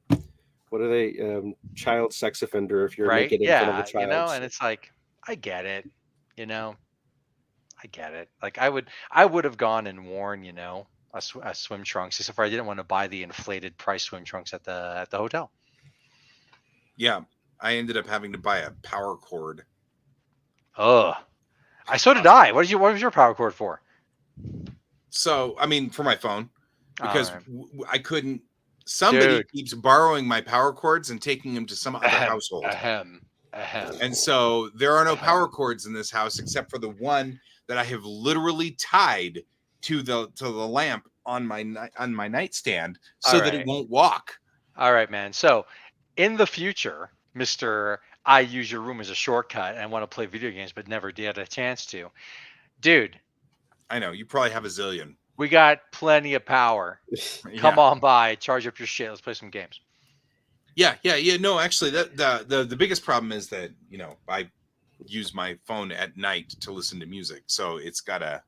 what are they? Child sex offender if you're Right? naked in front of a Yeah, you child. know, and So- it's like I get it. You know, I get it. Like I would have gone and worn, you know, a swim trunks, except for I didn't want to buy the inflated price swim trunks at the hotel. Yeah, I ended up having to buy a power cord. Ugh. So did I. What was your power cord for? So, I mean, for my phone, because Alright. I couldn't. Somebody Dude. keeps borrowing my power cords and taking them to some other household. Ahem. And so there are no power cords in this house except for the one that I have literally tied to the lamp on my nightstand so that it Alright. won't walk. All right, man. So in the future, Mr. I use your room as a shortcut and want to play video games, but never did a chance to. Dude, I know you probably have a zillion. we got plenty of power. Come on by, charge up your shit. Let's play some games. Yeah. No, actually, the biggest problem is that I use my phone at night to listen to music, so it's gotta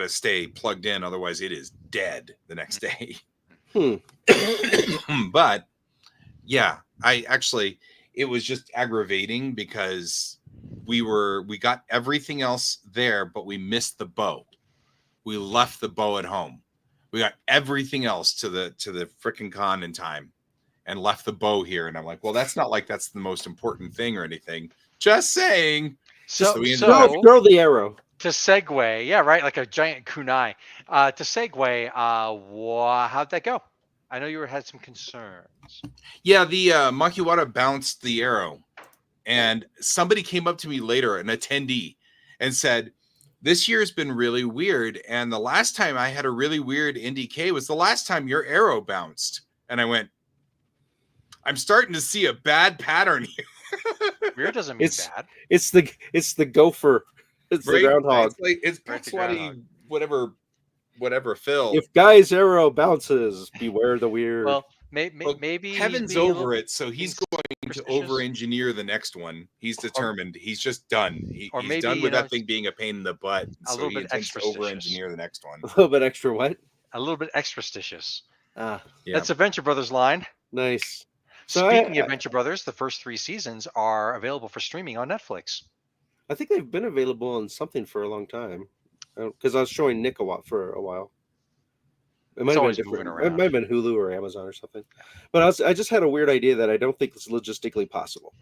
stay plugged in, otherwise it is dead the next day. But yeah, it was just aggravating because we got everything else there, but we missed the bow. We left the bow at home. We got everything else to the frickin' con in time and left the bow here. And I'm like, well, that's not like that's the most important thing or anything. Just saying. So throw the arrow. to segue, yeah, right, like a giant kunai. To segue, how'd that go? I know you had some concerns. Yeah, the Makiwara bounced the arrow, and somebody came up to me later, an attendee, and said, "This year's been really weird, and the last time I had a really weird NDK was the last time your arrow bounced." And I went, "I'm starting to see a bad pattern here." Weird doesn't mean It's bad. it's the gopher. It's the Right? groundhog. It's like it's Right, the Paxwati, whatever Phil. If Guy's arrow bounces, beware the weird. Well, Well, maybe he's Kevin's being a over little it, so he's being going to superstitious. over-engineer the next one. He's determined. He's just done. Or He's maybe, done you with know, that thing being a pain in the butt. a So little he bit intends to extra-stitious. over-engineer the next one. A little bit extra what? A little bit extra-stitious. Ah, Yeah. That's a Venture Brothers line. nice. So Speaking of Venture Brothers, the first 3 seasons are available for streaming on Netflix. I think they've been available on something for a long time. Because I was showing Nick for a while. It might have been always different. moving It around. might have been Hulu or Amazon or something. But I just had a weird idea that I don't think is logistically possible.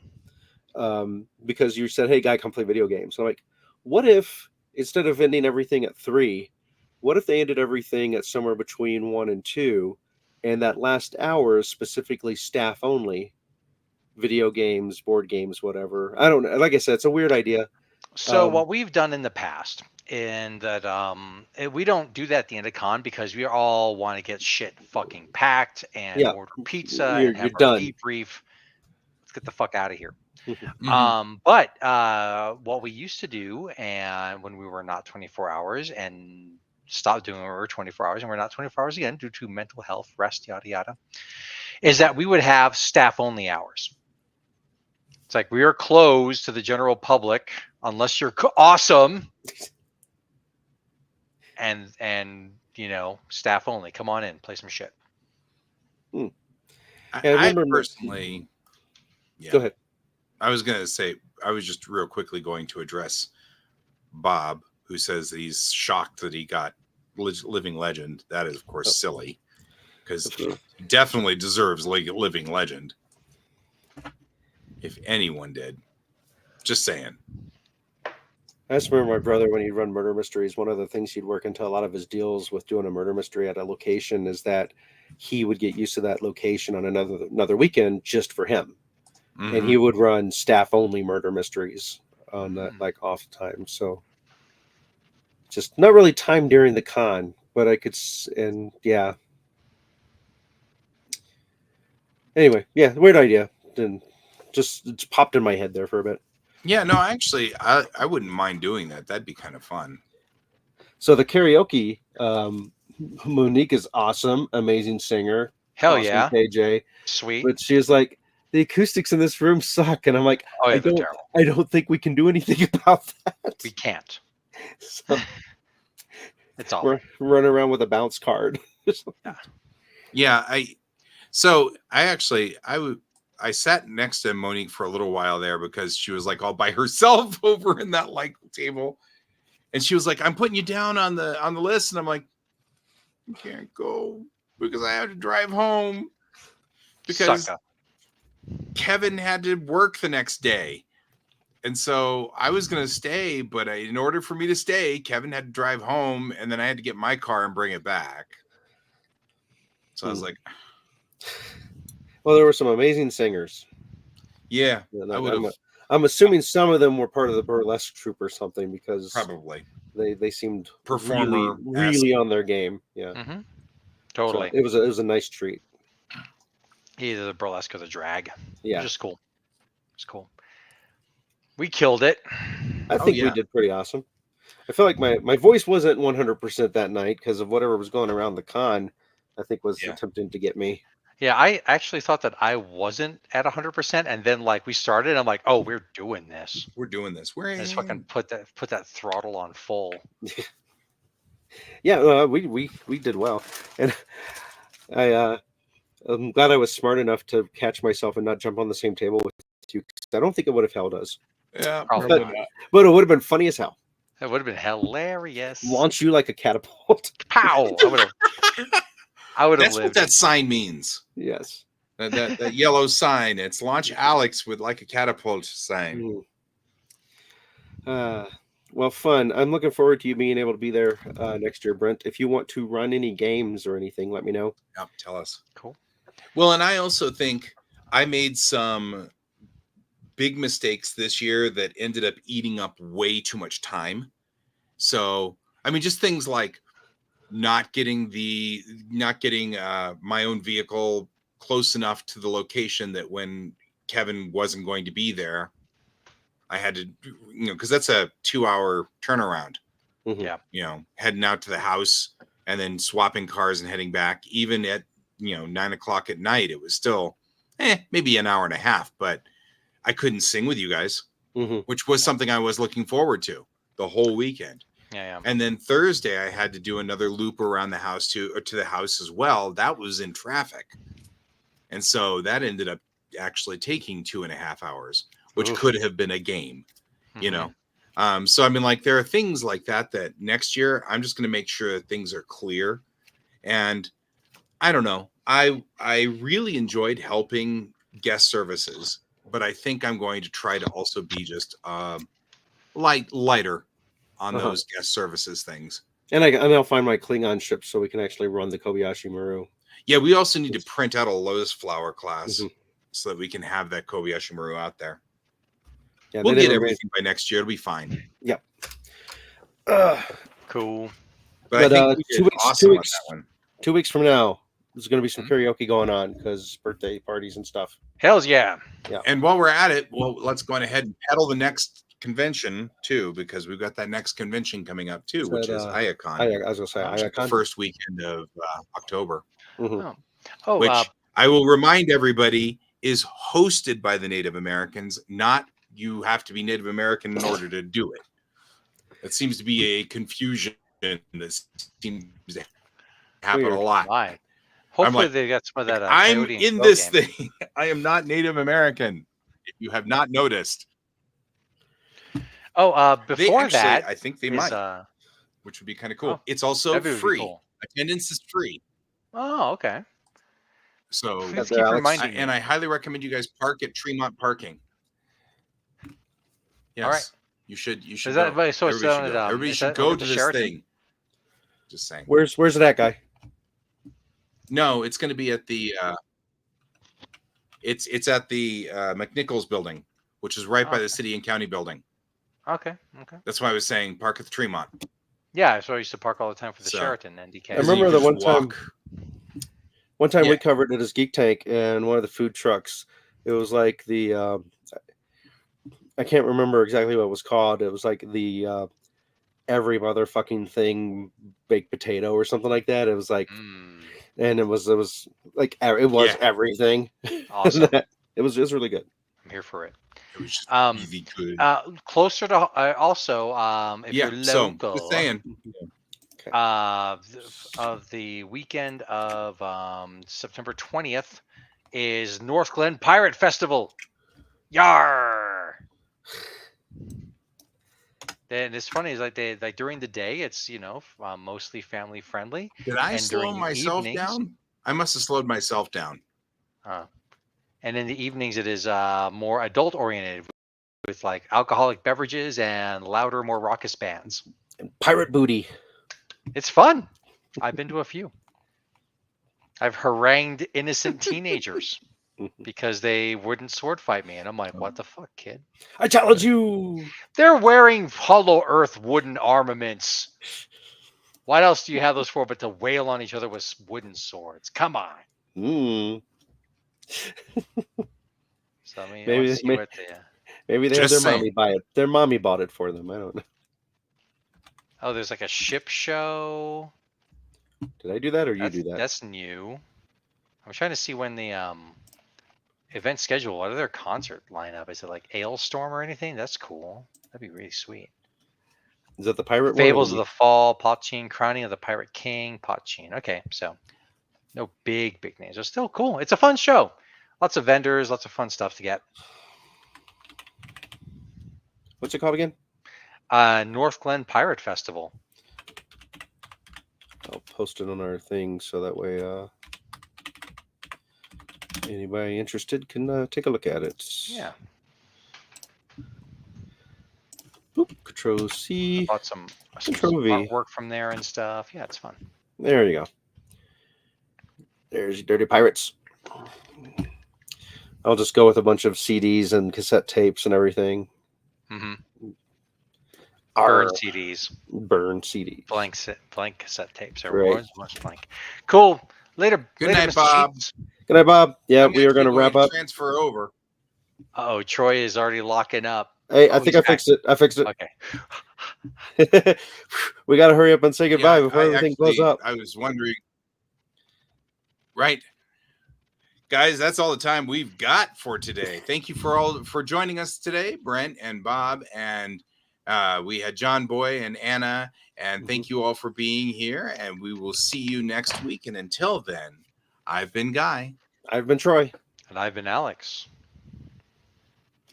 Because you said, "Hey, Guy, come play video games." So I'm like, what if instead of ending everything at 3, what if they ended everything at somewhere between 1 and 2, and that last hour is specifically staff only, video games, board games, whatever. I don't know. Like I said, it's a weird idea. So what we've done in the past, and that we don't do that at the end of con because we all want to get shit fucking packed and Yeah, order pizza you're and have our done. debrief. Let's get the fuck out of here. Mhm. But what we used to do, and when we were not 24 hours and stopped doing it, we were 24 hours and we're not 24 hours again due to mental health, rest, yada yada, is that we would have staff only hours. It's like we are closed to the general public unless you're awesome, and you know, staff only. Come on in, play some shit. Yeah, I I remember- personally, yeah. Go ahead. I was going to say, I was just real quickly going to address Bob, who says that he's shocked that he got Living Legend. That is, of course, silly, because he definitely deserves Living Legend. If anyone did. Just saying. I just remember my brother when he'd run murder mysteries. One of the things he'd work into a lot of his deals with doing a murder mystery at a location is that he would get used to that location on another weekend just for him. Mhm. And he would run staff only murder mysteries on that like off time. So just not really time during the con, but I could and yeah. Anyway, yeah, weird idea. And just it popped in my head there for a bit. Yeah, no, actually, I wouldn't mind doing that. That'd be kind of fun. So the karaoke, Monique is awesome, amazing singer. Hell awesome yeah, KJ. sweet. But she was like, the acoustics in this room suck, and I'm like, Oh yeah, I they're don't, terrible. I don't think we can do anything about that. We can't. So It's all we're running around with a bounce card. Yeah, I sat next to Monique for a little while there because she was like all by herself over in that like table, and she was like, "I'm putting you down on the list," and I'm like, "I can't go because I have to drive home because Sucker. Kevin had to work the next day." And so I was going to stay, but in order for me to stay, Kevin had to drive home, and then I had to get my car and bring it back. So I was like, Well, there were some amazing singers. yeah, And I would have I'm assuming some of them were part of the burlesque troupe or something because probably they seemed performer really on their game. Yeah, Mm-hmm. So Totally. it was a nice treat. Either the burlesque or the drag. Yeah, Which is cool. It's cool. We killed it. I think we yeah. did pretty awesome. I feel like my voice wasn't 100% that night because of whatever was going around the con. I think was Yeah. attempting to get me. Yeah, I actually thought that I wasn't at 100%, and then like we started, I'm like, oh, we're doing this. We're doing this. We're I just fucking put that throttle on full. Yeah, we did well, and I'm glad I was smart enough to catch myself and not jump on the same table with you. 'Cause I don't think it would have held us, yeah, Probably probably not. not. but it would have been funny as hell. That would have been hilarious. Launch you like a catapult. Pow! I would have That's what lived. that sign means. Yes. That yellow sign. It's launch Alex with like a catapult sign. Mm. Well, fun. I'm looking forward to you being able to be there next year, Brent. If you want to run any games or anything, let me know. Yep, tell us. Cool. Well, and I also think I made some big mistakes this year that ended up eating up way too much time. So, I mean, just things like not getting my own vehicle close enough to the location that when Kevin wasn't going to be there, I had to, because that's a 2-hour turnaround. Mhm. Yeah. Heading out to the house and then swapping cars and heading back. Even at 9:00 at night, it was still maybe an hour and a half. But I couldn't sing with you guys, Mhm. which was something I was looking forward to the whole weekend. Yeah. And then Thursday, I had to do another loop around the house to the house as well. That was in traffic. And so that ended up actually taking 2.5 hours, which Oof. could have been a game, Mhm. So, I mean, like, there are things like that next year, I'm just going to make sure that things are clear. And I don't know. I really enjoyed helping guest services, but I think I'm going to try to also be just lighter on Uh-huh. those guest services things. And I'll find my Klingon ship so we can actually run the Kobayashi Maru. Yeah, we also need to print out a lotus flower class Mhm. so that we can have that Kobayashi Maru out there. Yeah, We'll they get never made- everything by next year. It'll be fine. Yep. Cool. But I think we did 2 weeks, awesome 2 on weeks, that one. 2 weeks from now, there's going to be some Mhm. karaoke going on because birthday parties and stuff. Hells yeah. And while we're at it, well, let's go on ahead and pedal the next convention too, because we've got that next convention coming up too, which is IACON. I was going to say which is the IACON. first weekend of October, Mhm. which I will remind everybody is hosted by the Native Americans. Not you have to be Native American in order to do it. It seems to be a confusion that seems to happen Weird. a lot. My. Hopefully like, they got some of that. I'm Coyote and in Crow this game. thing. I am not Native American. If you have not noticed. Before actually, that, I think they is, might, which would be kind of cool. oh, It's also that'd be free. cool. Attendance is free. Oh, okay. So Please there, keep Alex. reminding me. and I highly recommend you guys park at Tremont Parking. Yes. All right. You should Is go. that so? It's Everybody should down go. at Everybody is should that go over to the this Sheraton? thing. Just saying. Where's that guy? No, it's going to be at the it's at the McNichols building, which is right by the city and county building. Okay. That's why I was saying park at the Tremont. Yeah, so I used to park all the time for the So, Sheraton NDK. I remember the one time Yeah. we covered it as Geek Tank and one of the food trucks. It was like the I can't remember exactly what it was called. It was like the every motherfucking thing baked potato or something like that. It was like, and it was like it was everything. Awesome. It was really good. I'm here for it. It was just really good. Closer to also, if you're local, so just saying. Of the weekend of September 20th is North Glen Pirate Festival. Yar! And it's funny is like they like during the day it's mostly family friendly. Did I and slow during the myself evenings, down? I must have slowed myself down. And in the evenings it is more adult oriented with like alcoholic beverages and louder, more raucous bands. And pirate booty. It's fun. I've been to a few. I've harangued innocent teenagers because they wouldn't sword fight me. And I'm like, what the fuck, kid? I challenge you. They're wearing Hollow Earth wooden armaments. What else do you have those for but to wail on each other with wooden swords? Come on. So I mean, maybe they have their mommy buy it. Their mommy bought it for them. I don't know. Oh, there's like a ship show. Did I do that or you do that? That's new. I'm trying to see when the event schedule. What are their concert lineup? Is it like Ailstorm or anything? That's cool. That'd be really sweet. Is that the pirate Fables of the Fall, Potchin, Crowning of the Pirate King, Potchin. Okay, so no big names. They're still cool. It's a fun show. Lots of vendors, lots of fun stuff to get. What's it called again? North Glen Pirate Festival. I'll post it on our thing so that way anybody interested can take a look at it. Yeah. Boop. Control C. Bought some Control V. artwork from there and stuff. Yeah, it's fun. There you go. There's your Dirty Pirates. I'll just go with a bunch of CDs and cassette tapes and everything. Mm-hmm. Our Burn CDs, burn CDs. blank cassette tapes. Right. Much blank. Cool. Later. Good later, night, Mr. Bob. Sheets. Good night, Bob. Yeah, I'm we are going to actually wrap up. Transfer over. Oh, Troy is already locking up. Hey, Oh, I think he's I fixed it. I fixed it. Okay. We got to hurry up and say goodbye Yeah, before everything blows up. I was wondering. Right. Guys, that's all the time we've got for today. Thank you for joining us today, Brent and Bob, and we had John Boy and Anna, and thank you all for being here, and we will see you next week. And until then, I've been Guy. I've been Troy. And I've been Alex.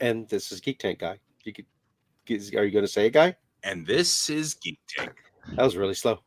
And this is Geek Tank Guy. Are you going to say it, Guy? And this is Geek Tank. That was really slow.